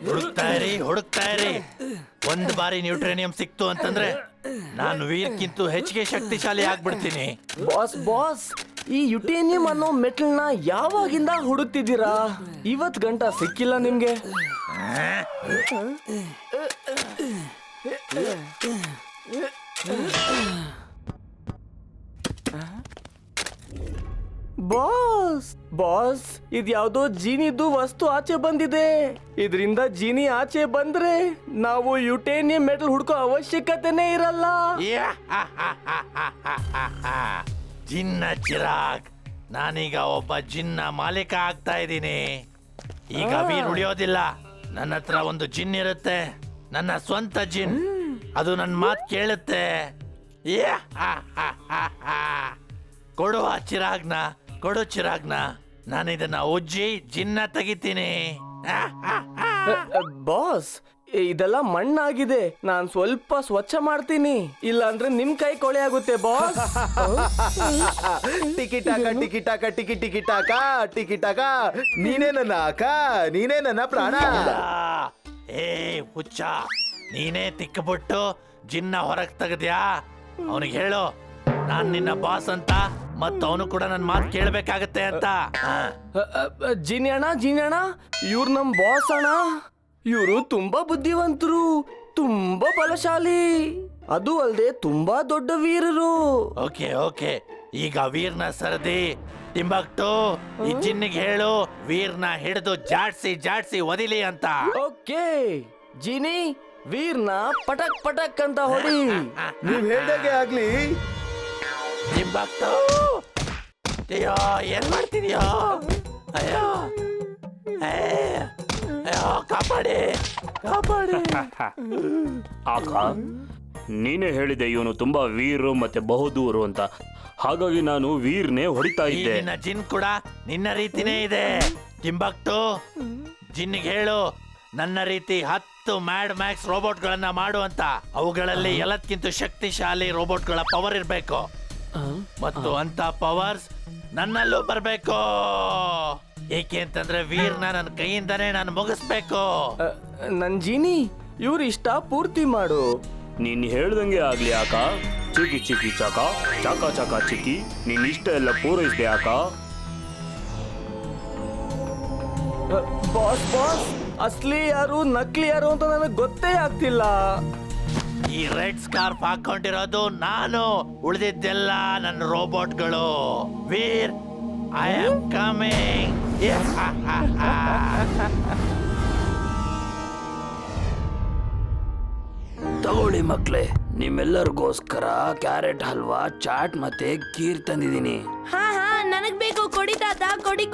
ಹುಡುಕ್ತಾ ಇರಿ. ಒಂದ್ ಬಾರಿ ನ್ಯೂಟ್ರೇನಿಯಂ ಸಿಕ್ತು ಅಂತಂದ್ರೆ ನಾನು ವೀರ್ಕಿಂತೂ ಹೆಚ್ಚಿಗೆ ಶಕ್ತಿಶಾಲಿ ಆಗ್ಬಿಡ್ತೀನಿ. ಬಾಸ್ ಈ ಯುಟೇನಿಯಂ ಅನ್ನೋ ಮೆಟಲ್ನ ಯಾವಾಗಿಂದ ಹುಡುಕ್ತಿದ್ದೀರಾ? ಇವತ್ ಗಂಟ ಸಿಕ್ಕಿಲ್ಲ ನಿಮ್ಗೆ? ಬಾಸ್ ಇದ್ಯಾವುದೋ ಜೀನಿದು ವಸ್ತು ಆಚೆ ಬಂದಿದೆ. ಇದರಿಂದ ಜೀನಿ ಆಚೆ ಬಂದ್ರೆ ನಾವು ಯುಟೇನಿಯಂ ಮೆಟಲ್ ಹುಡ್ಕೋ ಅವಶ್ಯಕತೆನೇ ಇರಲ್ಲ. ಜಿನ್ನ ಚಿರಾಗ್, ನಾನೀಗ ಒಬ್ಬ ಜಿನ್ನ ಮಾಲೀಕ ಆಗ್ತಾ ಇದ್ದೀನಿ. ಈಗ ವೀರ್ ಉಳಿಯೋದಿಲ್ಲ. ನನ್ನ ಹತ್ರ ಒಂದು ಜಿನ್ ಇರುತ್ತೆ, ನನ್ನ ಸ್ವಂತ ಜಿನ್. ಅದು ನನ್ನ ಮಾತು ಕೇಳುತ್ತೆ. ಕೊಡು ಆ ಚಿರಾಗ್ನ. ನಾನು ಇದನ್ನ ಉಜ್ಜಿ ಜಿನ್ನ ತೆಗಿತೀನಿ. ಬಾಸ್ ಇದೆಲ್ಲ ಮಣ್ಣಾಗಿದೆ, ನಾನ್ ಸ್ವಲ್ಪ ಸ್ವಚ್ಛ ಮಾಡ್ತೀನಿ, ಇಲ್ಲ ಅಂದ್ರೆ ನಿಮ್ ಕೈ ಕೊಳೆ ಆಗುತ್ತೆ ಬಾಸ್. ಟಿಕಿಟಾಕ ನೀನೇ ನನ್ನ ಅಕ್ಕ, ನೀನೇ ನನ್ನ ಪ್ರಾಣ. ಹುಚ್ಚ, ನೀನೇ ತಿಕ್ಕಬಿಟ್ಟು ಜಿನ್ನ ಹೊರಗ್ ತೆಗದ್ಯಾ? ಅವನಿಗೆ ಹೇಳು ನಾನ್ ನಿನ್ನ ಬಾಸ್ ಅಂತ, ಮತ್ತ ಅವನು ಕೂಡ ನನ್ ಮಾತು ಕೇಳ್ಬೇಕಾಗತ್ತೆ ಅಂತ. ಜೀನಿ ಇವ್ರು ನಮ್ ಬಾಸ್ ಅಣ್ಣ. ಇವರು ತುಂಬಾ ಬುದ್ಧಿವಂತರು, ತುಂಬಾ ಬಲಶಾಲಿ, ಅದು ಅಲ್ಲದೆ ತುಂಬಾ ದೊಡ್ಡ ವೀರರು. ಓಕೆ ಈಗ ವೀರ್ನ ಸರದಿ ಟಿಂಬಕ್ಟು ಈ ಜಿನ್ನಿಗೆ ಹೇಳು ವೀರ್ನ ಹಿಡಿದು ಜಾಡ್ಸಿ ಒದಿಲಿ ಅಂತ. ಓಕೆ ಜೀನಿ, ವೀರ್ನ ಪಟಕ್ ಅಂತ ಹೊಡಿ. ನೀವ್ ಹೇಳ್ದಾಗೆ ಆಗ್ಲಿ. ಟಿಂಬಕ್ಟು, ಅಯ್ಯೋ ಏನ್ ಮಾಡ್ತಿದ್ಯೋ? ಅಯ್ಯೋ ಕಾಪಾಡಿ. ಆಕ, ನೀನೇ ಹೇಳಿದೆ ಇವನು ತುಂಬಾ ವೀರು ಮತ್ತೆ ಬಹುದೂರು ಅಂತ, ಹಾಗಾಗಿ ನಾನು ವೀರ್ನೇ ಹೊಡಿತಾ ಇದ್ದೆ. ನಿನ್ನ ಜಿನ್ ಕೂಡ ನಿನ್ನ ರೀತಿನೇ ಇದೆ. ಟಿಂಬಕ್ಟು, ಜಿನ್ನಿಗೆ ಹೇಳು ನನ್ನ ರೀತಿ 10 ಮ್ಯಾಡ್ ಮ್ಯಾಕ್ಸ್ ರೋಬೋಟ್ಗಳನ್ನ ಮಾಡು ಅಂತ. ಅವುಗಳಲ್ಲಿ ಎಲ್ಲದಕ್ಕಿಂತ ಶಕ್ತಿಶಾಲಿ ರೋಬೋಟ್ಗಳ ಪವರ್ ಇರ್ಬೇಕು, ಮತ್ತು ಅಂತ ಪವರ್ಸ್ ನನ್ನಲ್ಲೂ ಬರ್ಬೇಕು. ಏಕೆ ಅಂತಂದ್ರೆ ವೀರ್ನ ನನ್ನ ಕೈಯಿಂದಾನೇ ನಾನು ಮುಗಿಸ್ಬೇಕು. ನನ್ ಜೀನಿ, ಇವ್ರ ಇಷ್ಟ ಪೂರ್ತಿ ಮಾಡು. ನೀನ್ ಹೇಳ್ದಂಗೆ ಆಗ್ಲಿ ಆಕ. ಚಿಕಿ ಚಾಕ ಚಿಕ್ಕಿ, ನೀನ್ ಇಷ್ಟ ಎಲ್ಲ ಪೂರೈಸಿದೆ ಆಕ. ಬಾಸ್ ಅಸ್ಲಿ ಯಾರು ನಕಲಿ ಯಾರು ಅಂತ ನನಗೆ ಗೊತ್ತೇ ಆಗ್ತಿಲ್ಲ. ಈ ರೆಡ್ ಸ್ಕಾರ್ಫ್ ಹಾಕೊಂಡಿರೋದು ನಾನು, ಉಳಿದಿದ್ದೆಲ್ಲ ನನ್ನ ರೋಬೋಟ್ಗಳು. ವೀರ್, ಐ ಆಮ್ ಕಮಿಂಗ್. ತಗೊಳ್ಳಿ ಮಕ್ಳೇ, ನಿಮ್ಮೆಲ್ಲರಿಗೋಸ್ಕರ ಕ್ಯಾರೆಟ್ ಹಲ್ವಾ, ಚಾಟ್ ಮತ್ತೆ ಖೀರ್ ತಂದಿದ್ದೀನಿ. ಹಾ ನನಗ್ ಬೇಕು, ಕೊಡಿ ತಾತ, ಕೊಡಿ.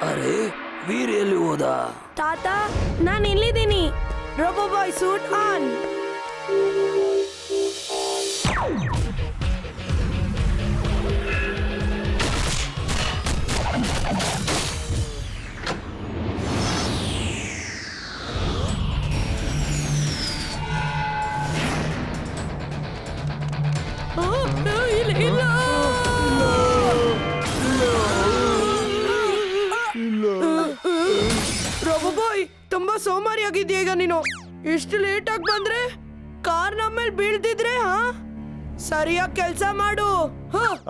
ಅರೆ, ವೀರ್ ಎಲ್ಲಿ ಹೋದ? ತಾತ, ನಾನು ಇಲ್ಲಿದ್ದೀನಿ. Robo Boy suit on. Robo Boy, ತುಂಬಾ ಸೋಮಾರಿ ಆಗಿದ್ಯಾ ಈಗ ನೀನು. ಇಷ್ಟು ಲೇಟ್ ಆಗಿ ಬಂದ್ರೆ ಕಾರ್ ನಮ್ಮೇಲೆ ಬೀಳ್ತಿದ್ರೆ ಸರಿಯಾಗಿ ಕೆಲಸ ಮಾಡು.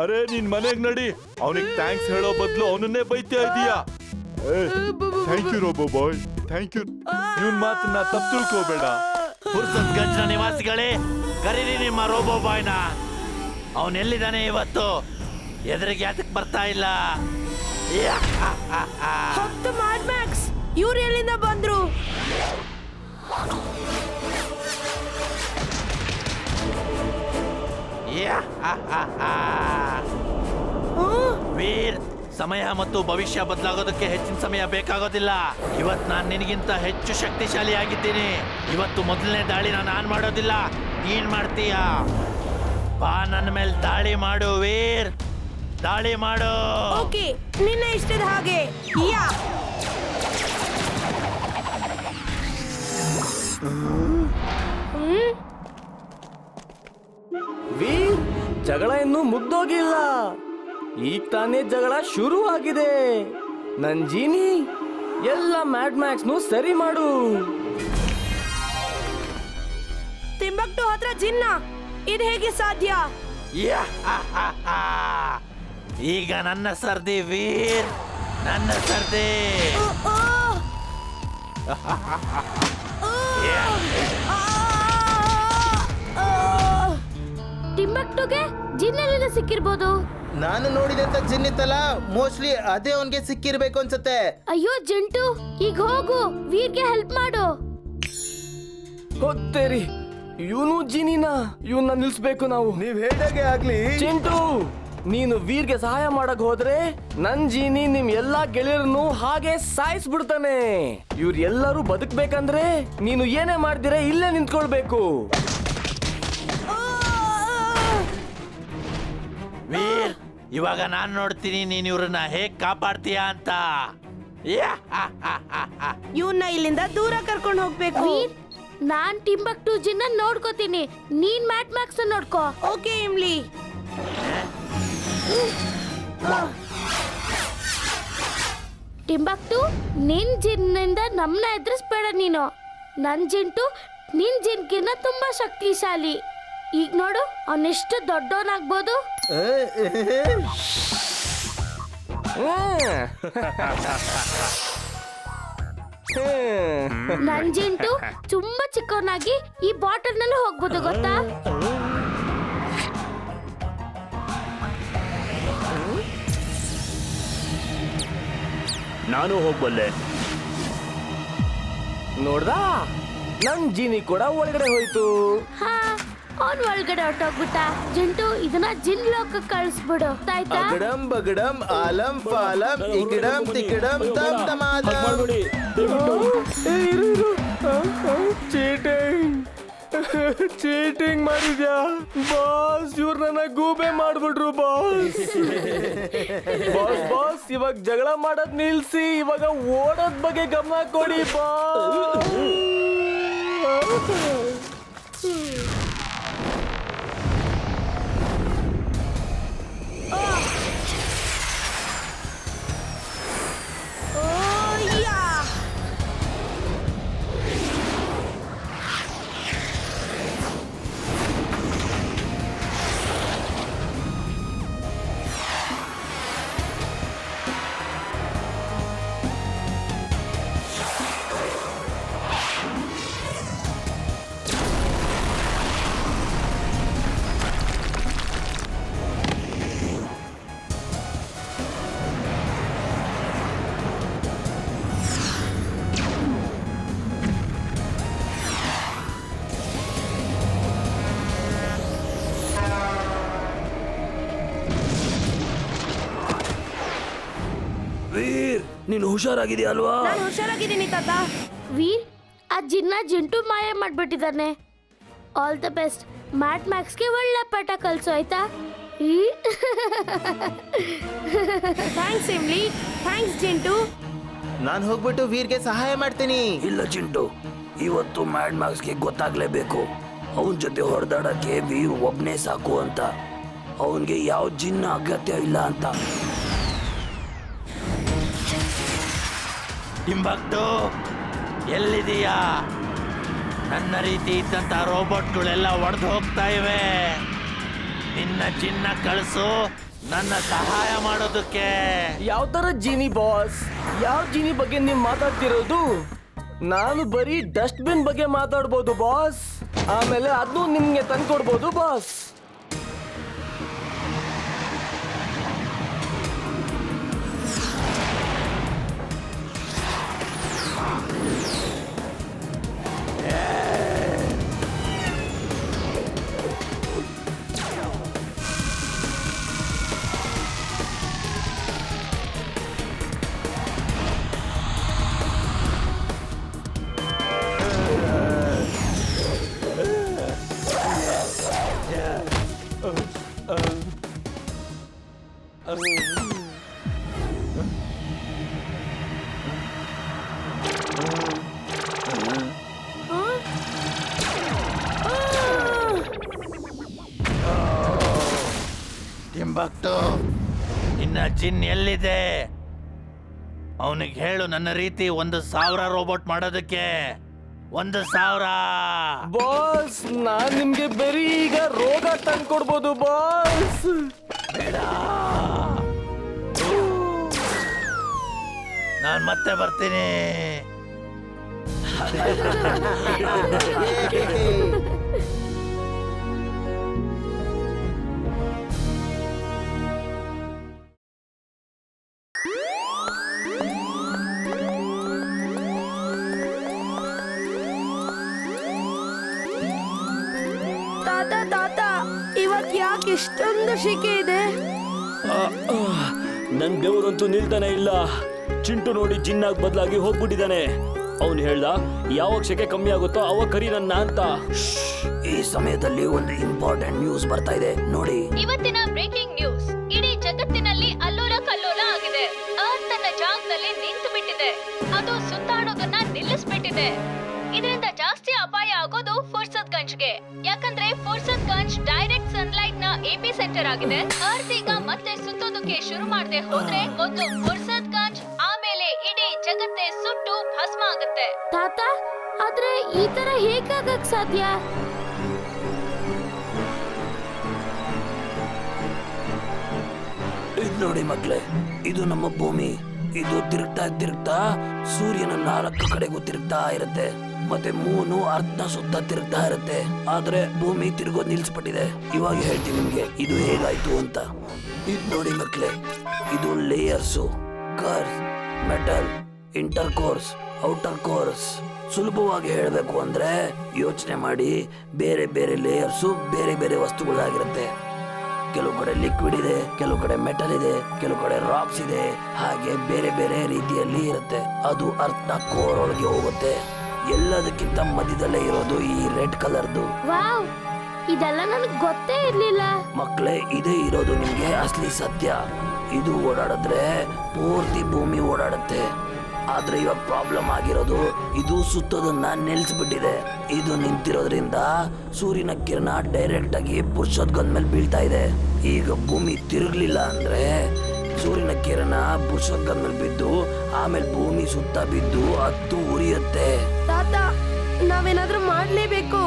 ಅರೆ ನಿನ್ ಮನೆಗ್ ನಡಿ, ಅವನಿಗೆ ಥ್ಯಾಂಕ್ಸ್ ಹೇಳೋ ಬದಲು ಅವನನ್ನೇ ಬೈತಾ ಇದೀಯಾ. Thank you Robo Boy, thank you. ಇವನ್ ಮಾತನ್ನ ತಪ್ಪು ತಿಳ್ಕೋಬೇಡ. ಪುರ್ಸತ್ ಗಂಜ್ನ ನಿವಾಸಿಗಳೇ, ಕರೀರಿ ನಿಮ್ಮ ರೋಬೋ ಬಾಯ್ನ. ಅವನೆಲ್ಲಿದ್ದಾನೆ ಇವತ್ತು? ಎದುರಿಗೆ ಯಾತಕ್ ಬರ್ತಾ ಇಲ್ಲ? 10 ಮ್ಯಾಡ್ ಮ್ಯಾಕ್ಸ್, ಇವ್ರು ಎಲ್ಲಿಂದ ಬಂದ್ರು? ವೀರ್, ಸಮಯ ಮತ್ತು ಭವಿಷ್ಯ ಬದಲಾಗೋದಕ್ಕೆ ಹೆಚ್ಚಿನ ಸಮಯ ಬೇಕಾಗೋದಿಲ್ಲ. ಇವತ್ತು ನಾನು ನಿನಗಿಂತ ಹೆಚ್ಚು ಶಕ್ತಿಶಾಲಿ ಆಗಿದ್ದೀನಿ. ಇವತ್ತು ಮೊದಲನೇ ದಾಳಿ ನಾನು ಆನ್ ಮಾಡೋದಿಲ್ಲ. ನೀನ್ ಮಾಡ್ತೀಯಾ? ಬಾ ನನ್ನ ಮೇಲೆ ದಾಳಿ ಮಾಡು ವೀರ್, ದಾಳಿ ಮಾಡು. ಓಕೆ, ನಿನ್ನ ಇಷ್ಟದ ಹಾಗೆ. ಯಾ ವೀರ್, ಜಗಳ ಇನ್ನೂ ಮುಗ್ದೋಗಿಲ್ಲ. ಈಗ ತಾನೇ ಜಗಳ ಶುರು ಆಗಿದೆ. ನನ್ ಜೀನಿ, ಎಲ್ಲ ಮ್ಯಾಡ್ ಮ್ಯಾಕ್ಸ್ನು ಸರಿ ಮಾಡು. ಟಿಂಬಕ್ಟು ಹತ್ರ ಜಿನ್ನ, ಇದು ಹೇಗೆ ಸಾಧ್ಯ? ಯಾ, ಹಾ, ಹಾ, ಹಾ. ಈಗ ನನ್ನ ಸರ್ದಿ ವೀರ್, ನನ್ನ ಸರ್ದಿ. ಟಿಂಬಕ್ಟುಗೆ ಜಿನ್ನೆಲ್ಲಿಂದ ಸಿಕ್ಕಿರ್ಬೋದು. ನಾನು ನೋಡಿದಂತ ಜಿನ್ನಿತ್ತಲ್ಲ, ಮೋಸ್ಟ್ಲಿ ಅದೇ ಅವನ್ಗೆ ಸಿಕ್ಕಿರ್ಬೇಕು ಅನ್ಸುತ್ತೆ. ಅಯ್ಯೋ ಜಿಂಟು, ಈಗ ಹೋಗು, ವೀರ್ಗೆ ಹೆಲ್ಪ್ ಮಾಡು. ಗೊತ್ತೇರಿ, ಇವನು ಜೀನಿನ, ಇವನ್ನ ನಿಲ್ಸ್ಬೇಕು ನಾವು. ನೀವ್ ಹೇಳ್ದಾಗೆ ಆಗ್ಲಿ. ಚಿಂಟು, ನೀನು ವೀರ್ಗೆ ಸಹಾಯ ಮಾಡಕ್ ಹೋದ್ರೆ ನನ್ ಜೀನಿ ನಿಮ್ ಎಲ್ಲಾ ಗೆಳೆಯರನ್ನು ಹಾಗೆ ಸಾಯಿಸ್ಬಿಡ್ತಾನೆ. ಇವ್ರು ಎಲ್ಲರೂ ಬದುಕ್ಬೇಕಂದ್ರೆ ನೀನು ಏನೇ ಮಾಡ್ದಿರೆ ಇಲ್ಲೇ ನಿಂತ್ಕೊಳ್ಬೇಕು. ವೀರ್, ಇವಾಗ ನಾನ್ ನೋಡ್ತೀನಿ ನೀನ್ ಇವ್ರನ್ನ ಹೇಗ್ ಕಾಪಾಡ್ತೀಯಾ ಅಂತ. ಯಾ, ಹಾ, ಹಾ, ಹಾ, ಹಾ. ಇವನ್ನ ಇಲ್ಲಿಂದ ದೂರ ಕರ್ಕೊಂಡು ಹೋಗ್ಬೇಕು. ವೀರ್, ನಾನ್ ಟಿಂಬಕ್ಟು ಜಿನ್ನ ನೋಡ್ಕೋತೀನಿ, ನೀನ್ ಮ್ಯಾಟ್ ಮ್ಯಾಕ್ಸ್ ನೋಡ್ಕೋ. ಓಕೆ ಇಮ್ಲಿ. ಟಿಂಬಕ್ಟು, ನಿನ್ ಜಿನ್ನಿಂದ ನಮ್ನ ಎದುರಿಸ್ಬೇಡ ನೀನು. ನನ್ ಜಿಂಟು ನಿನ್ ಜಿನ್ಕಿನ್ನ ತುಂಬಾ ಶಕ್ತಿಶಾಲಿ. ಈಗ ನೋಡು, ಅವನೆಷ್ಟು ದೊಡ್ಡವನಾಗ್ಬೋದು. ನನ್ ಜಿಂಟು ತುಂಬಾ ಚಿಕ್ಕವನಾಗಿ ಈ ಬಾಟಲ್ ನಲ್ಲಿ ಹೋಗ್ಬೋದು, ಗೊತ್ತಾ? ನಾನು ಹೋಗ್ಬಲ್ಲೆ. ನೋಡ್ದಾ, ನನ್ ಜೀನಿ ಕೂಡ ಒಳಗಡೆ ಹೋಯ್ತು. ಹಾ, ಅವನ್ ಒಳಗಡೆ ಹೊರಟೋಗ್ಬಿಟ್ಟ. ಜಿಂಟು, ಇದನ್ನ ಜಿನ್ ಲೋಕ ಕಳಿಸ್ಬಿಡು, ಆಯ್ತಾ? ಅಗಡಂ ಬಗಡಂ ಆಲಂ ಫಾಲಂ ಇಗಡಂ ತಿಗಡಂ ತಮ್ ತಮಾದಂ. ಚೀಟಿಂಗ್ ಚೀಟಿಂಗ್ ಮಾಡಿದ್ಯಾ ಬಾಸ್? ಇವ್ರು ನನ್ನ ಗೂಬೆ ಮಾಡ್ಬಿಟ್ರು ಬಾಸ್. ಬಾಸ್ ಬಾಸ್, ಇವಾಗ ಜಗಳ ಮಾಡೋದ್ ನಿಲ್ಸಿ, ಇವಾಗ ಓಡೋದ್ ಬಗ್ಗೆ ಗಮನ ಕೊಡಿ ಬಾಸ್. ವೀರ್, ನೀನು ಹುಷಾರಾಗಿದೆಯಾ ಅಲ್ವಾ? ನಾನು ಹುಷಾರಾಗಿದ್ದೀನಿ ತಾತ. ವೀರ್, ಆ ಜಿನ್ನ ಜಿಂಟು ಮಾಯ ಮಾಡ್ಬಿಟ್ಟಿದ್ದಾನೆ. All the best. ಮ್ಯಾಟ್ ಮ್ಯಾಕ್ಸ್ಗೆ ಒಳ್ಳೆ ಪಾಠ ಕಲ್ಸು, ಆಯ್ತಾ? Thanks Imli, thanks Jintu. ನಾನು ಹೋಗ್ಬಿಟ್ಟು ವೀರ್ಗೆ ಸಹಾಯ ಮಾಡ್ತೀನಿ. ಇಲ್ಲ ಚಿಂಟು, ಇವತ್ತು ಮ್ಯಾಡ್ ಮ್ಯಾಕ್ಸ್ಗೆ ಗೊತ್ತಾಗ್ಲೇಬೇಕು ಅವನ್ ಜೊತೆ ಹೊಡೆದಾಡಕ್ಕೆ ವೀರ್ ಒಬ್ನೇ ಸಾಕು ಅಂತ. ಅವನ್ಗೆ ಯಾವ ಜಿನ್ನ ಅಗತ್ಯ ಇಲ್ಲ ಅಂತ. ಟಿಂಬಕ್ಟು, ಎಲ್ಲಿದೀಯಾ? ನನ್ನ ರೀತಿ ಇದ್ದಂತ ರೋಬೋಟ್ಗಳೆಲ್ಲ ಒಡೆದು ಹೋಗ್ತಾ ಇವೆ. ನಿನ್ನ ಚಿನ್ನ ಕಳಿಸು, ನನ್ನ ಸಹಾಯ ಮಾಡೋದಕ್ಕೆ. ಯಾವ ತರ ಜೀನಿ ಬಾಸ್? ಯಾವ ಜೀನಿ ಬಗ್ಗೆ ನೀವು ಮಾತಾಡ್ತಿರೋದು? ನಾನು ಬರೀ ಡಸ್ಟ್ ಬಿನ್ ಬಗ್ಗೆ ಮಾತಾಡ್ಬೋದು ಬಾಸ್. ಆಮೇಲೆ ಅದನ್ನು ನಿಮ್ಗೆ ತಂದ್ಕೊಡ್ಬೋದು ಬಾಸ್. ಟಿಂಬಕ್ಟು, ನಿನ್ನ ಜಿನ್ ಎಲ್ಲಿದೆ? ಅವನಿಗೆ ಹೇಳು ನನ್ನ ರೀತಿ 1,000 ರೋಬೋಟ್ ಮಾಡೋದಕ್ಕೆ. 1,000. ಬಾಸ್ ನಾನ್ ನಿಮ್ಗೆ ಬರೀ ಈಗ ರೋಗ ತಂದ್ಕೊಡ್ಬೋದು ಬಾಸ್. ಬೇಡ, ನಾನ್ ಮತ್ತೆ ಬರ್ತೀನಿ. ತಾತ ಇವತ್ ಯಾಕೆ ಇಷ್ಟೊಂದು ಶಿಕೆ ಇದೆ? ನನ್ ಬೆವರಂತೂ ನಿಲ್ತಾನೆ ಇಲ್ಲ. ಚಿಂಟು ನೋಡಿ ಜಿನ್ನಾಗಿ ಬದಲಾಗಿ ಹೋಗ್ಬಿಟ್ಟಿದ್ದಾನೆ. ಅವನು ಹೇಳ್ದ ಯಾವಾಗ ಶೆಕೆ ಕಮ್ಮಿ ಆಗುತ್ತೋ ಅವಾಗ ಕರಿ ನನ್ನ ಅಂತ. ಈ ಸಮಯದಲ್ಲಿ ಒಂದು ಇಂಪಾರ್ಟೆಂಟ್ ನ್ಯೂಸ್ ಬರ್ತಾ ಇದೆ ನೋಡಿ. ಇವತ್ತಿನ ಬ್ರೇಕಿಂಗ್ ನ್ಯೂಸ್. ಇಡೀ ಜಗತ್ತಿನಲ್ಲಿ ಅಲ್ಲೋಲ ಕಲ್ಲೋಲ ಆಗಿದೆ. ಅರ್ತ್ ತನ್ನ ಜಾಗದಲ್ಲಿ ನಿಂತು ಬಿಟ್ಟಿದೆ. ಅದು ಸುತ್ತಾಡೋದನ್ನ ನಿಲ್ಲಿಸ್ಬಿಟ್ಟಿದೆ. ಇದರಿಂದ ಜಾಸ್ತಿ ಅಪಾಯ ಆಗೋದು ಫುರ್ಸತ್ಗಂಜ್ಗೆ. ಯಾಕಂದ್ರೆ ಫುರ್ಸತ್ಗಂಜ್ ಡೈರೆಕ್ಟ್ ಸನ್ಲೈಟ್ ನ ಎಪಿ ಸೆಂಟರ್ ಆಗಿದೆ. ಅರ್ತ್ ಈಗ ಮತ್ತೆ ಸುತ್ತೋದಕ್ಕೆ ಶುರು ಮಾಡದೆ ಹೋದ್ರೆ ಮೊದಲು ಫುರ್ಸತ್ಗಂಜ್, ಆಮೇಲೆ ಇಡೀ ಜಗತ್ತೇ ಸುಟ್ಟು ಭಸ್ಮ ಆಗುತ್ತೆ. ತಾತ, ಆದ್ರೆ ಈ ತರ ಹೇಗಾಗಕ್ ಸಾಧ್ಯ? ಇದ್ ನೋಡಿ ಮಕ್ಳೇ, ಇದು ನಮ್ಮ ಭೂಮಿ. ಇದು ತಿರುಗ್ತಾ ಸೂರ್ಯನ 4 ಕಡೆಗೂ ತಿರುಗ್ತಾ ಇರುತ್ತೆ. ಮತ್ತೆ ಮೂನು ಅರ್ಧ ಸುತ್ತ ತಿರುಗ್ತಾ ಇರುತ್ತೆ. ಆದ್ರೆ ಭೂಮಿ ತಿರುಗೋದ್ ನಿಲ್ಸ್ಬಿಟ್ಟಿದೆ. ಇವಾಗ ಹೇಳ್ತೀನಿ ನಿಮ್ಗೆ ಇದು ಹೇಗಾಯ್ತು ಅಂತ. ಇದ್ ನೋಡಿ ಮಕ್ಳೇ, ಇದು layers, crust, mantle, inner core, outer core. ಸುಲಭವಾಗಿ ಹೇಳಬೇಕು ಅಂದ್ರೆ ಯೋಚನೆ ಮಾಡಿ, ಬೇರೆ ಬೇರೆ ಲೇಯರ್ಸು ಬೇರೆ ಬೇರೆ ವಸ್ತುಗಳಾಗಿರುತ್ತೆ. ಕೆಲವು ಕಡೆ ಲಿಕ್ವಿಡ್ ಇದೆ, ಕೆಲವು ಕಡೆ ಮೆಟಲ್ ಇದೆ, ಕೆಲವು ಕಡೆ ರಾಕ್ಸ್ ಇದೆ. ಹಾಗೆ ಬೇರೆ ಬೇರೆ ರೀತಿಯಲ್ಲಿ ಇರುತ್ತೆ. ಅದು ಅರ್ಥ ಕೋರ್ ಒಳಗೆ ಹೋಗುತ್ತೆ. ಎಲ್ಲದಕ್ಕಿಂತ ಮಧ್ಯದಲ್ಲೇ ಇರೋದು ಈ ರೆಡ್ ಕಲರ್ದು. ವಾವ್, ಇದೆಲ್ಲ ನನಗೆ ಗೊತ್ತೇ ಇರ್ಲಿಲ್ಲ. ಮಕ್ಕಳೇ, ಇದೇ ಇರೋದು ನಿಮ್ಗೆ ಅಸಲಿ ಸತ್ಯ. ಇದು ಓಡಾಡಿದ್ರೆ ಪೂರ್ತಿ ಭೂಮಿ ಓಡಾಡುತ್ತೆ. ಆದ್ರೆ ಇವಾಗ ಪ್ರಾಬ್ಲಮ್ ಆಗಿರೋದು ಇದು ಸುತ್ತೋದನ್ನ ನಿಲ್ಸ್ಬಿಟ್ಟಿದೆ. ಇದು ನಿಂತಿರೋದ್ರಿಂದ ಸೂರ್ಯನ ಕಿರಣ ಡೈರೆಕ್ಟ್ ಆಗಿ ಪುರುಷೋತ್ಗಂಜ್ ಮೇಲೆ ಬೀಳ್ತಾ ಇದೆ. ಈಗ ಭೂಮಿ ತಿರುಗ್ಲಿಲ್ಲ ಅಂದ್ರೆ ಸೂರ್ಯನ ಕಿರಣ ಪುರುಷೋತ್ಗಂಜ್ ಮೇಲೆ ಬಿದ್ದು ಆಮೇಲೆ ಭೂಮಿ ಸುತ್ತ ಬಿದ್ದು ಹತ್ತು ಉರಿಯುತ್ತೆ. ತಾತ, ನಾವೇನಾದ್ರೂ ಮಾಡ್ಲೇಬೇಕು.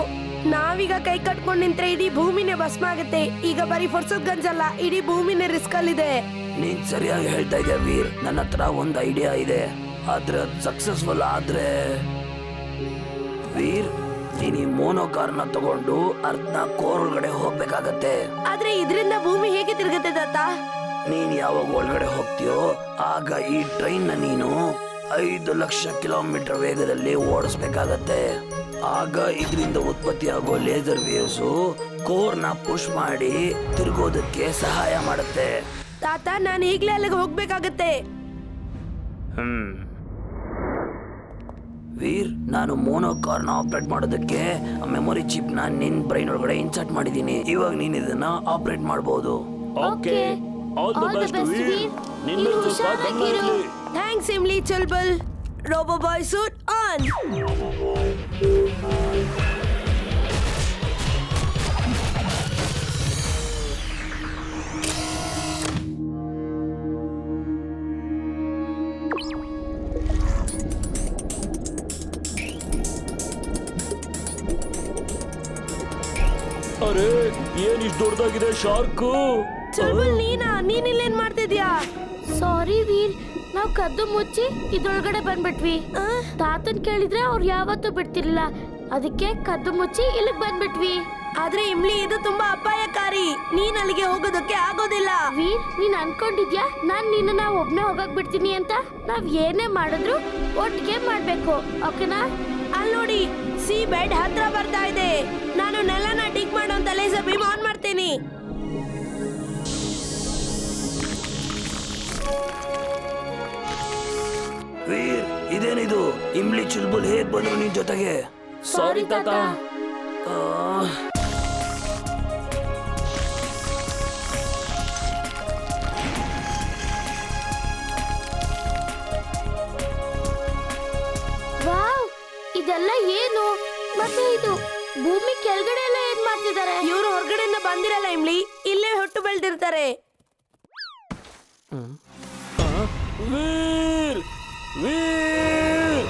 ನಾವೀಗ ಕೈ ಕಟ್ಕೊಂಡ್ ನಿಂತ್ರೆ ಇಡೀ ಭೂಮಿನೇ ಭಸ್ಮ ಆಗುತ್ತೆ. ಈಗ ಬರೀ ಫುರ್ಸತ್ಗಂಜ್ ಅಲ್ಲ, ಇಡೀ ಭೂಮಿನೇ ರಿಸ್ಕ್ ಅಲ್ಲಿದೆ. ನೀನ್ ಸರಿಯಾಗಿ ಹೇಳ್ತಾ ಇದ್ಯಾ ವೀರ್. ನನ್ನ ಹತ್ರ ಒಂದು ಐಡಿಯಾ ಇದೆ. ಆದ್ರೆ ಅದು ಸಕ್ಸಸ್ಫುಲ್ ಆದ್ರೆ ವೀರ್, ನೀನ್ ಈ ಮೋನೋ ಕಾರ್ನ ತಗೊಂಡು ಅರ್ಧ ಕೋರ್ ಒಳಗಡೆ ಹೋಗ್ಬೇಕಾಗತ್ತೆ. ಆದ್ರೆ ಇದರಿಂದ ಭೂಮಿ ಹೇಗೆ ತಿರುಗುತ್ತೆ ತಾತ? ನೀನ್ ಯಾವಾಗ ಒಳಗಡೆ ಹೋಗ್ತೀಯೋ ಆಗ ಈ ಟ್ರೈನ್ ನ ನೀನು 5 ಲಕ್ಷ ಕಿಲೋಮೀಟರ್ ವೇಗದಲ್ಲಿ ಓಡಿಸ್ಬೇಕಾಗತ್ತೆ. ಆಗ ಇದರಿಂದ ಉತ್ಪತ್ತಿಯಾಗೋ ಲೇಸರ್ ವೇವ್ಸ್ ಕೋರ್ನ ಪುಷ್ ಮಾಡಿ ತಿರುಗೋದಕ್ಕೆ ಸಹಾಯ ಮಾಡುತ್ತೆ. ತಾತ, ನಾನು ಈಗ್ಲೇ ಅಲ್ಲಿಗೆ ಹೋಗ್ಬೇಕಾಗತ್ತೆ. ವೀರ್, ನಾನು ಮೋನೋ ಕಾರ್ನ ಆಪರೇಟ್ ಮಾಡೋದಕ್ಕೆ ಮೆಮೊರಿ ಚಿಪ್ ನ ನಿನ್ ಬ್ರೈನ್ ಒಳಗಡೆ ಇನ್ಸರ್ಟ್ ಮಾಡಿದೀನಿ. ಇವಾಗ ನೀನ್ ಇದನ್ನ ಆಪರೇಟ್ ಮಾಡಬಹುದು. Okay, all the best Veer. ನಿನ್ನ ಹುಷಾರಾಗಿರು. Thanks Imli Chulbul. Robo Boy suit on. ಅರೆ, ಏನ್ ಇಷ್ಟು ದೊಡ್ಡದಾಗಿದೆ ಶಾರ್ಕು? ಚುಲ್ಬುಲ್, ನೀನ್ ಇಲ್ಲೇನ್ ಮಾಡ್ತಿದ್ಯಾ? ಸಾರಿ ವೀರ್, ನಾವ್ ಕದ್ದು ಮುಚ್ಚಿ ಇದ್ರೊಳಗಡೆ ಬಂದ್ಬಿಟ್ವಿ. ತಾತನ್ ಕೇಳಿದ್ರೆ ಅವ್ರು ಯಾವತ್ತೂ ಬಿಡ್ತಿರ್ಲಿಲ್ಲ. ಅದಕ್ಕೆ ಕದ್ದು ಮುಚ್ಚಿ ಇಲ್ಲಿಗೆ ಬಂದ್ಬಿಟ್ವಿ. ಆದ್ರೆ ಇಮ್ಲಿ, ಇದು ತುಂಬಾ ಅಪಾಯಕಾರಿ. ನೀನ್ ಅಲ್ಲಿಗೆ ಹೋಗೋದಕ್ಕೆ ಆಗೋದಿಲ್ಲ. ವೀರ್, ನೀನ್ ಅನ್ಕೊಂಡಿದ್ಯಾ ನಾನ್ ನಿನ್ನ ಒಬ್ನೇ ಹೋಗಕ್ ಬಿಡ್ತೀನಿ ಅಂತ? ನಾವ್ ಏನೇ ಮಾಡಿದ್ರು ಒಟ್ಟಿಗೆ ಮಾಡ್ಬೇಕು, ಓಕೆನಾ? ಅಲ್ಲಿ ನೋಡಿ, ಸಿ ಬೆಡ್ ಹತ್ರ ಬರ್ತಾ ಇದೆ. ನಾನು ನೆಲನ ಡಿಗ್ ಮಾಡೋಂತ ಲೇಸರ್ ಬೀಮ್ ಆನ್ ಮಾಡ್ತೀನಿ. ವೀರ್, ಇದೇನಿದು? ಇಮ್ಲಿ ಚುಲ್ಬುಲ್ ಹೇಗ್ ಬಂದ್ರು ನಿನ್ ಜೊತೆಗೆ? ಸಾರಿ ತಾತ. ಬಂದಿರಲ್ಲ ಇಮ್ಲಿ, ಇಲ್ಲೇ ಹುಟ್ಟು ಬೆಳೆದಿರ್ತಾರೆ. ವೀರ್ ವೀರ್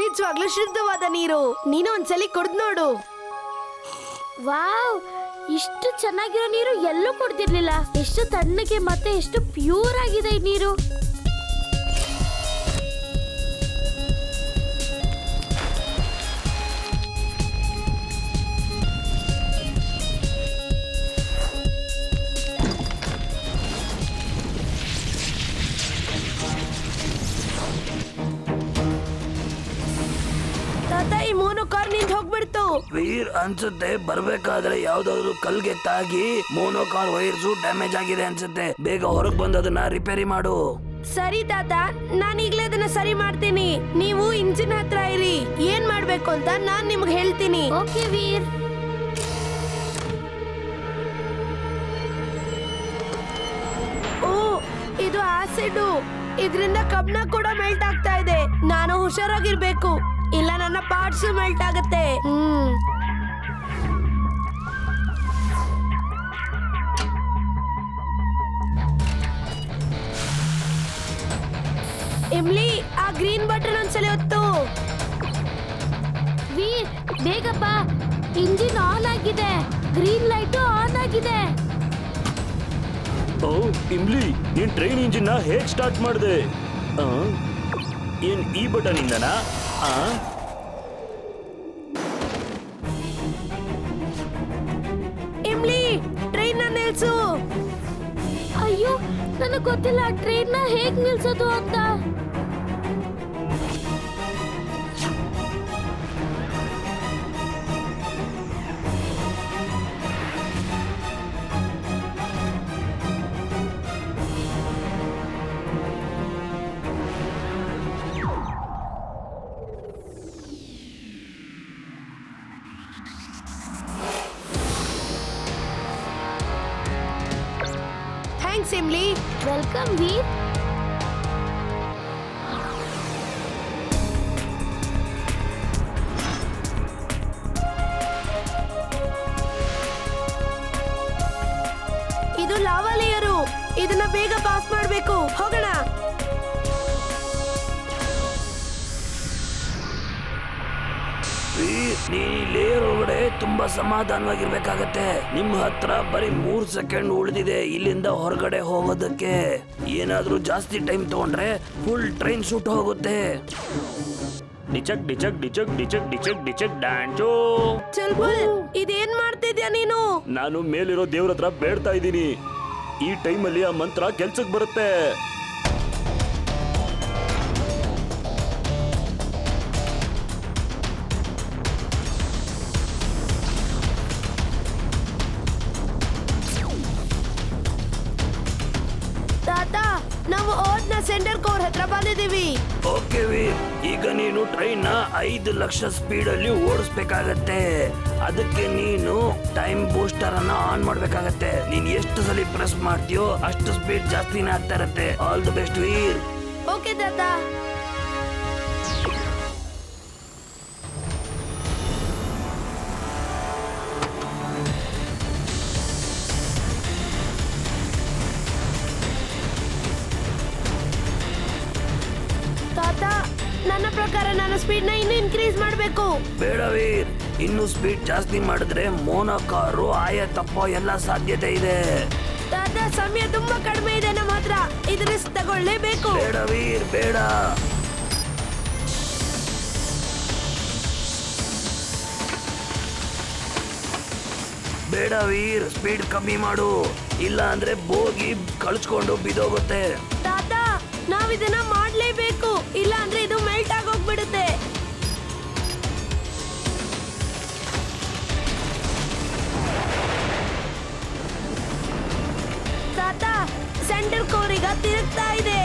ನಿಜವಾಗ್ಲೂ ಶುದ್ಧವಾದ ನೀರು. ನೀನು ಒಂದ್ಸಲಿ ಕುಡ್ದು ನೋಡು. ವಾವ್, ಇಷ್ಟು ಚೆನ್ನಾಗಿರೋ ನೀರು ಎಲ್ಲೂ ಕುಡ್ದಿರ್ಲಿಲ್ಲ. ಎಷ್ಟು ತಣ್ಣಗೆ ಮತ್ತೆ ಎಷ್ಟು ಪ್ಯೂರ್ ಆಗಿದೆ ಈ ನೀರು. ತಾತ, ಈ ಮೋನೋ ಕಾರ್ ನಿಂತ ಹೋಗ್ಬಿಡ್ತು. ವೀರ್ ಅನ್ಸುತ್ತೆ ಬರ್ಬೇಕಾದ್ರೆ ಯಾವ್ದಾದ್ರು ಕಲ್ಗೆ ತಾಗಿ ಮೋನೋ ಕಾರ್ ವೈರ್ಸು ಡ್ಯಾಮೇಜ್ ಆಗಿದೆ ಅನ್ಸುತ್ತೆ. ಬೇಗ ಹೊರಗ್ ಬಂದು ಅದನ್ನ ರಿಪೇರಿ ಮಾಡು. ಸರಿ ತಾತ, ನಾನು ಈಗ್ಲೇ ಅದನ್ನ ಸರಿ ಮಾಡ್ತೀನಿ. ನೀವು ಇಂಜಿನ್ ಹತ್ರ ಇರಿ. ಏನ್ ಮಾಡ್ಬೇಕು ಅಂತ ನಾನ್ ನಿಮ್ಗೆ ಹೇಳ್ತೀನಿ. ಓಕೆ ವೀರ್. ಓ, ಇದು ಆಸಿಡ್. ಇದರಿಂದ ಕಬ್ಣ ಕೂಡ ಮೆಲ್ಟ್ ಆಗ್ತಾ ಇದೆ. ನಾನು ಹುಷಾರಾಗಿರ್ಬೇಕು, ಇಲ್ಲ ನನ್ನ ಪಾರ್ಟ್ಸ್ ಮೆಲ್ಟ್ ಆಗುತ್ತೆ. ಇಮ್ಲಿ, ಆ ಗ್ರೀನ್ ಬಟನ್ ಒಂದ್ಸಲ ಒತ್ತು. ವೀರ್, ಬೇಗ ಬಾ. ಇಂಜಿನ್ ಆನ್ ಆಗಿದೆ, ಗ್ರೀನ್ ಲೈಟ್ ಆನ್ ಆಗಿದೆ. ಓ ಇಮ್ಲಿ, ನೀನ್ ಟ್ರೈನ್ ಇಂಜಿನ್ ನ ಹೇಗ್ ಸ್ಟಾರ್ಟ್ ಮಾಡಿದೆ? ಏನ್ ಈ ಬಟನ್ ಇಂದನಾ? ಇಮ್ಲಿ, ಟ್ರೈನ್ ನಿಲ್ಸು. ಅಯ್ಯೋ, ನನಗೆ ಗೊತ್ತಿಲ್ಲ ಟ್ರೈನ್ ನ ಹೇಗ್ ನಿಲ್ಸೋದು ಅಂತ. ಥ್ಯಾಂಕ್ಸ್ ಇಮ್ಲಿ. ವೆಲ್ಕಮ್ ವೀರ್. ಇದು ಲಾವಾ ಲೇಯರು. ಇದನ್ನ ಬೇಗ ಪಾಸ್ ಮಾಡ್ಬೇಕು. ಹೋಗೋಣ. ನೀನ್ ಈ ಲೇಯರ್ ಒಳಗಡೆ ತುಂಬಾ ಸಮಾಧಾನವಾಗಿರ್ಬೇಕಾಗತ್ತೆ. ನಿಮ್ಮ ಹತ್ರ ಬರೀ 3 ಸೆಕೆಂಡ್ ಉಳಿದಿದೆ ಇಲ್ಲಿಂದ ಹೊರಗಡೆ ಹೋಗೋದಕ್ಕೆ. ಏನಾದ್ರೂ ಜಾಸ್ತಿ ಟೈಮ್ ತಗೊಂಡ್ರೆ ಫುಲ್ ಟ್ರೈನ್ ಸುಟ್ಟು ಹೋಗುತ್ತೆ. ಡಿಚಕ್ ಡಿಚಕ್ ಡಿಚಕ್ ಡಿಚಕ್ ಡಿಚಕ್ ಡಿಚಕ್ ಡ್ಯಾನ್ಚೋ. ಚಲ್ಬಲ್, ಇದೇನ್ ಮಾಡ್ತಿದ್ಯಾ ನೀನು? ನಾನು ಮೇಲಿರೋ ದೇವ್ರ ಹತ್ರ ಬೇಡ್ತಾ ಇದ್ದೀನಿ. ಈ ಟೈಮಲ್ಲಿ ಆ ಮಂತ್ರ ಕೆಲ್ಸಕ್ಕೆ ಬರುತ್ತೆ. ತಾತ, ನಾವು ಓದ್ನ ಸೆಂಟರ್ ಕೋರ್ ಹತ್ರ ಬಂದಿದೀವಿ. ಓಕೆ ವೀರ್, ಈಗ ನೀನು ಟ್ರೈನ್ ನ 5 ಲಕ್ಷ ಸ್ಪೀಡ್ ಅಲ್ಲಿ ಓಡಿಸ್ಬೇಕಾಗತ್ತೆ. ಅದಕ್ಕೆ ನೀನು ಟೈಮ್ ಬೂಸ್ಟರ್ ಅನ್ನ ಆನ್ ಮಾಡ್ಬೇಕಾಗತ್ತೆ. ನೀನ್ ಎಷ್ಟು ಸಲ ಪ್ರೆಸ್ ಮಾಡ್ತೀಯೋ ಅಷ್ಟು ಸ್ಪೀಡ್ ಜಾಸ್ತಿನೇ ಆಗ್ತಾ ಇರತ್ತೆ. All the best Veer. Okay ತಾತ. ತಾತ, ನನ್ನ ಪ್ರಕಾರ ನಾನು ಸ್ಪೀಡ್ ನ ಇನ್ನೂ ಇನ್ಕ್ರೀಸ್ ಮಾಡಬೇಕು. ಬೇಡ ವೀರ್, ಇನ್ನು ಸ್ಪೀಡ್ ಜಾಸ್ತಿ ಮಾಡಿದ್ರೆ ಮೋನೋ ಕಾರು ಆಯ ತಪ್ಪೋ ಎಲ್ಲ ಸಾಧ್ಯತೆ ಇದೆ. ತಾತ, ಸಮಯ ತುಂಬಾ ಕಡಿಮೆ ಇದೆ ನಮ್ಮ ಹತ್ರ. ಇದು ರಿಸ್ಕ್ ತಗೊಳ್ಳೇಬೇಕು. ಬೇಡ ವೀರ್, ಬೇಡ. ಬೇಡ ವೀರ್, ಸ್ಪೀಡ್ ಕಮ್ಮಿ ಮಾಡು. ಇಲ್ಲ ಅಂದ್ರೆ ಬೋಗಿ ಕಳ್ಸ್ಕೊಂಡು ಬಿದೋಗುತ್ತೆ. ತಾತ, ನಾವಿದನ್ನ ಮಾಡ್ಲೇಬೇಕು, ಇಲ್ಲ ಅಂದ್ರೆ ಇದು ಮೆಲ್ಟ್ ಆಗೋಗ್ಬಿಡುತ್ತೆ. ತಾತ, ಸೆಂಟರ್ ಕೋರ್ ಈಗ ತಿರುಗ್ತಾ ಇದೆ.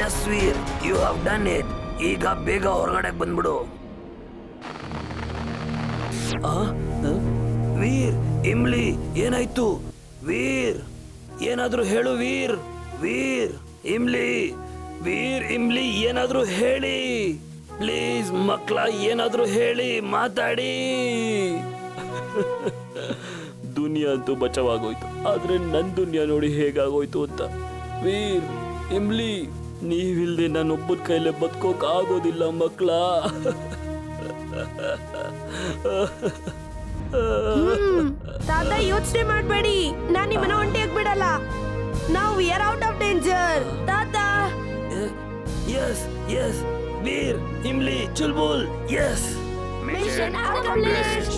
Yes Veer, you have done it. ಈಗ ಬೇಗ ಹೊರಗಡೆ ಬಂದ್ಬಿಡು. ವೀರ್, ಇಮ್ಲಿ, ಏನಾಯ್ತು? ವೀರ್, ಏನಾದ್ರೂ ಹೇಳು ವೀರ್. ವೀರ್, ಇಮ್ಲಿ, ವೀರ್, ಇಮ್ಲಿ, ಏನಾದ್ರೂ ಹೇಳಿ ಪ್ಲೀಸ್. ಮಕ್ಕಳ, ಏನಾದ್ರೂ ಹೇಳಿ, ಮಾತಾಡಿ. ದುನಿಯಾ ಅಂತೂ ಬಚಾವಾಗೋಯ್ತು, ಆದ್ರೆ ನನ್ ದುನಿಯಾ ನೋಡಿ ಹೇಗಾಗೋಯ್ತು ಅಂತ. ವೀರ್, ಇಮ್ಲಿ, ನೀವಿಲ್ದೆ ನಾನೊಬ್ಬನ ಕೈಲೇ ಬದುಕೋಕ್ ಆಗೋದಿಲ್ಲ ಮಕ್ಕಳ. ತಾತ ಯೋಚನೆ ಮಾಡ್ಬೇಡಿ, ನಾನ್ ನಿಮ್ಮನ್ನ ಒಂಟಿಯಾಗಿ ಬಿಡಲ್ಲ. ನಾವು we are out of danger. ತಾತ yes yes, Veer, Imli, Chulbul, yes. Mission accomplished.